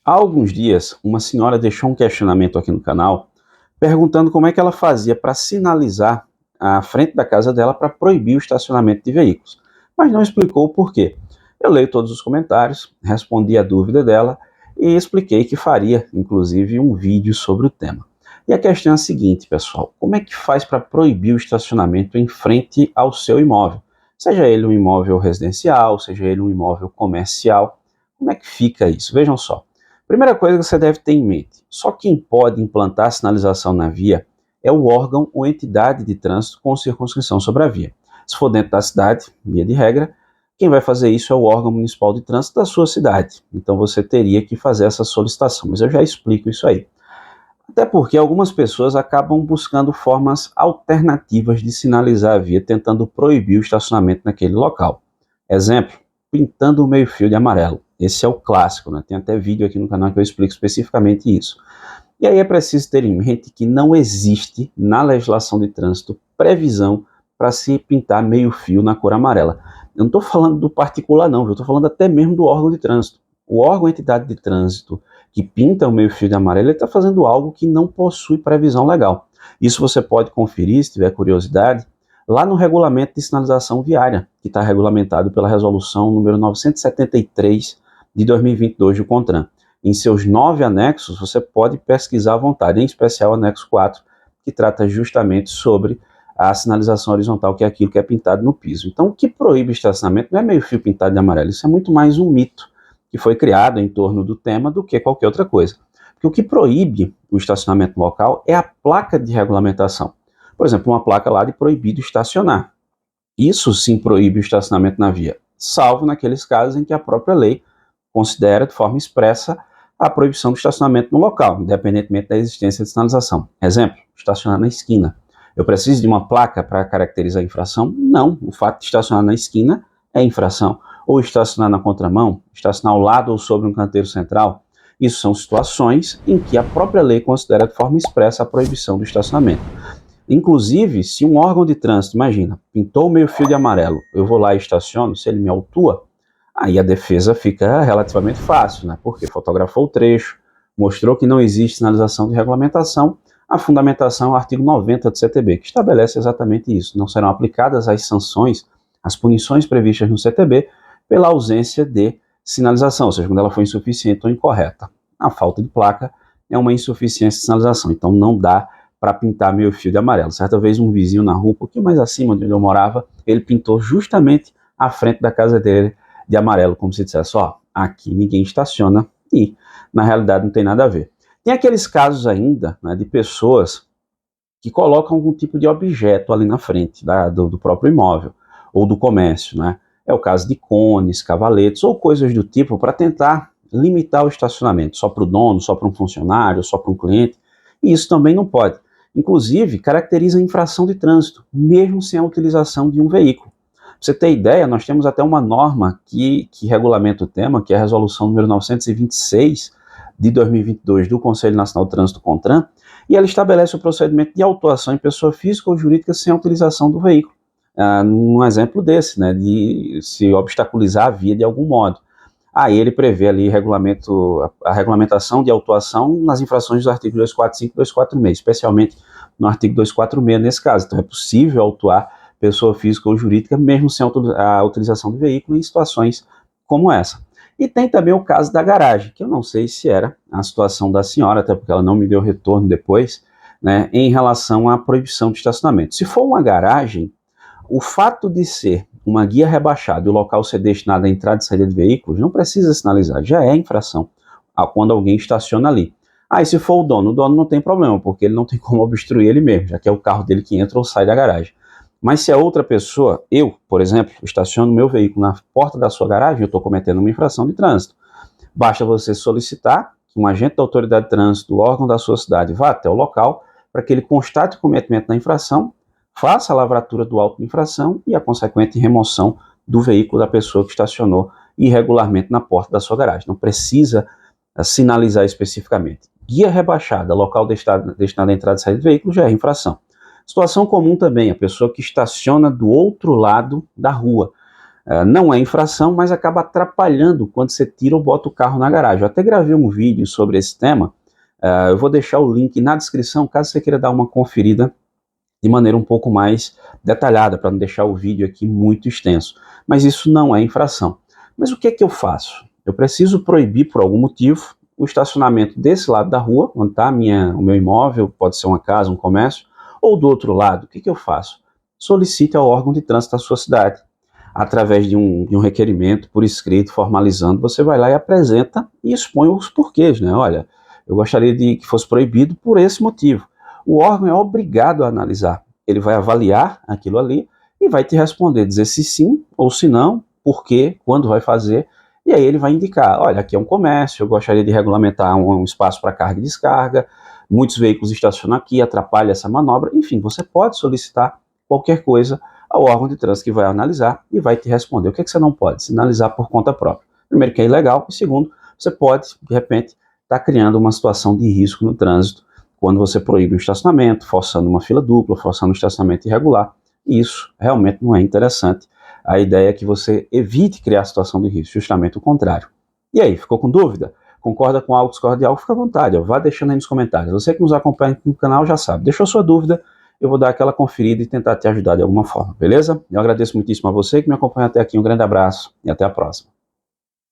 Há alguns dias, uma senhora deixou um questionamento aqui no canal, perguntando como é que ela fazia para sinalizar a frente da casa dela para proibir o estacionamento de veículos, mas não explicou o porquê. Eu leio todos os comentários, respondi a dúvida dela e expliquei que faria, inclusive, um vídeo sobre o tema. E a questão é a seguinte, pessoal: como é que faz para proibir o estacionamento em frente ao seu imóvel? Seja ele um imóvel residencial, seja ele um imóvel comercial, como é que fica isso? Vejam só. Primeira coisa que você deve ter em mente: só quem pode implantar sinalização na via é o órgão ou entidade de trânsito com circunscrição sobre a via. Se for dentro da cidade, via de regra, quem vai fazer isso é o órgão municipal de trânsito da sua cidade. Então você teria que fazer essa solicitação, mas eu já explico isso aí. Até porque algumas pessoas acabam buscando formas alternativas de sinalizar a via, tentando proibir o estacionamento naquele local. Exemplo: pintando o meio-fio de amarelo. Esse é o clássico, né? Tem até vídeo aqui no canal que eu explico especificamente isso. E aí é preciso ter em mente que não existe na legislação de trânsito previsão para se pintar meio-fio na cor amarela. Eu não estou falando do particular não, eu estou falando até mesmo do órgão de trânsito. O órgão entidade de trânsito que pinta o meio-fio de amarelo, ele está fazendo algo que não possui previsão legal. Isso você pode conferir, se tiver curiosidade, lá no regulamento de sinalização viária, que está regulamentado pela resolução número 973 de 2022 do CONTRAN. Em seus 9 anexos, você pode pesquisar à vontade, em especial o anexo 4, que trata justamente sobre a sinalização horizontal, que é aquilo que é pintado no piso. Então, o que proíbe o estacionamento não é meio-fio pintado de amarelo, isso é muito mais um mito que foi criado em torno do tema do que qualquer outra coisa. Porque o que proíbe o estacionamento local é a placa de regulamentação. Por exemplo, uma placa lá de proibido estacionar. Isso sim proíbe o estacionamento na via, salvo naqueles casos em que a própria lei considera de forma expressa a proibição do estacionamento no local, independentemente da existência de sinalização. Exemplo: estacionar na esquina. Eu preciso de uma placa para caracterizar a infração? Não, o fato de estacionar na esquina é infração. Ou estacionar na contramão, estacionar ao lado ou sobre um canteiro central, isso são situações em que a própria lei considera de forma expressa a proibição do estacionamento. Inclusive, se um órgão de trânsito, imagina, pintou o meio-fio de amarelo, eu vou lá e estaciono, se ele me autua, aí a defesa fica relativamente fácil, né? Porque fotografou o trecho, mostrou que não existe sinalização de regulamentação, a fundamentação é o artigo 90 do CTB, que estabelece exatamente isso. Não serão aplicadas as sanções, as punições previstas no CTB pela ausência de sinalização, ou seja, quando ela for insuficiente ou incorreta. A falta de placa é uma insuficiência de sinalização, então não dá para pintar meio-fio de amarelo. Certa vez um vizinho na rua, um pouquinho mais acima de onde eu morava, ele pintou justamente à frente da casa dele de amarelo, como se dissesse: ó, aqui ninguém estaciona, e na realidade não tem nada a ver. Tem aqueles casos ainda, né, de pessoas que colocam algum tipo de objeto ali na frente do próprio imóvel ou do comércio, né? É o caso de cones, cavaletes ou coisas do tipo para tentar limitar o estacionamento, só para o dono, só para um funcionário, só para um cliente, e isso também não pode. Inclusive, caracteriza infração de trânsito, mesmo sem a utilização de um veículo. Pra você ter ideia, nós temos até uma norma que regulamenta o tema, que é a resolução número 926 de 2022 do Conselho Nacional de Trânsito CONTRAN, e ela estabelece o procedimento de autuação em pessoa física ou jurídica sem a utilização do veículo. Num exemplo desse, né, de se obstaculizar a via de algum modo. Aí ele prevê ali a regulamentação de autuação nas infrações dos artigos 245 e 246, especialmente no artigo 246 nesse caso. Então é possível autuar pessoa física ou jurídica mesmo sem a utilização do veículo em situações como essa. E tem também o caso da garagem, que eu não sei se era a situação da senhora, até porque ela não me deu retorno depois, né, em relação à proibição de estacionamento. Se for uma garagem, o fato de ser uma guia rebaixada e o local ser destinado à entrada e saída de veículos não precisa sinalizar, já é infração quando alguém estaciona ali. Aí se for o dono não tem problema, porque ele não tem como obstruir ele mesmo, já que é o carro dele que entra ou sai da garagem. Mas se é outra pessoa, eu, por exemplo, estaciono meu veículo na porta da sua garagem, eu estou cometendo uma infração de trânsito. Basta você solicitar que um agente da autoridade de trânsito, do órgão da sua cidade, vá até o local para que ele constate o cometimento da infração, faça a lavratura do auto de infração e a consequente remoção do veículo da pessoa que estacionou irregularmente na porta da sua garagem. Não precisa sinalizar especificamente. Guia rebaixada, local destinado à entrada e saída de veículo, já é infração. Situação comum também, a pessoa que estaciona do outro lado da rua. Não é infração, mas acaba atrapalhando quando você tira ou bota o carro na garagem. Eu até gravei um vídeo sobre esse tema, eu vou deixar o link na descrição, caso você queira dar uma conferida de maneira um pouco mais detalhada, para não deixar o vídeo aqui muito extenso. Mas isso não é infração. Mas o que é que eu faço? Eu preciso proibir, por algum motivo, o estacionamento desse lado da rua, onde está o meu imóvel, pode ser uma casa, um comércio, ou do outro lado. O que é que eu faço? Solicite ao órgão de trânsito da sua cidade, através de um requerimento por escrito, formalizando, você vai lá e apresenta e expõe os porquês, né? Olha, eu gostaria de que fosse proibido por esse motivo. O órgão é obrigado a analisar. Ele vai avaliar aquilo ali e vai te responder, dizer se sim ou se não, por quê, quando vai fazer, e aí ele vai indicar, olha, aqui é um comércio, eu gostaria de regulamentar um espaço para carga e descarga, muitos veículos estacionam aqui, atrapalha essa manobra, enfim, você pode solicitar qualquer coisa ao órgão de trânsito que vai analisar e vai te responder. O que é que você não pode? Sinalizar por conta própria. Primeiro, que é ilegal, e segundo, você pode, de repente, estar criando uma situação de risco no trânsito quando você proíbe o estacionamento, forçando uma fila dupla, forçando um estacionamento irregular. E isso realmente não é interessante. A ideia é que você evite criar situação de risco, justamente o contrário. E aí, ficou com dúvida? Concorda com algo, discorda de algo? Fica à vontade, vá deixando aí nos comentários. Você que nos acompanha aqui no canal já sabe. Deixou sua dúvida, eu vou dar aquela conferida e tentar te ajudar de alguma forma, beleza? Eu agradeço muitíssimo a você que me acompanha até aqui, um grande abraço e até a próxima.